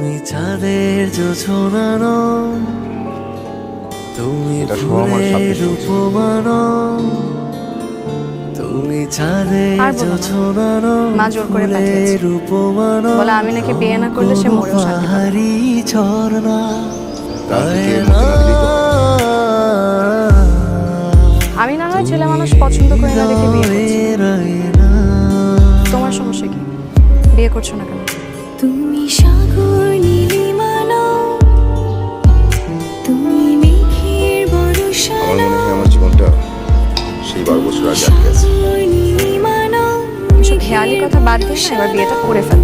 তুমি চাঁদের জোছনা তুমি ফুলের উপমানো তুমি চাঁদের জোছনা মা জোর করে পাঠিয়েছে বলে আমি নাকি বিয়ে না করলে সে মরেও শান্তি পাবে না। ঝর্ণা আমি না হয় ছেলে মানুষ পছন্দ করি না দেখে বিয়ে করছি। তোমার সমস্যা কি? বিয়ে করছো না কেন? তুমি সাগর নীলিমানো তুমি মেঘের বর্ষা আমার মনে হয় আমার জীবনটা সেই 12 বছর আগে আটকে আছে। এসব খেয়ালি কথা বাদ দিয়ে এবার বিয়েটা করে ফেল।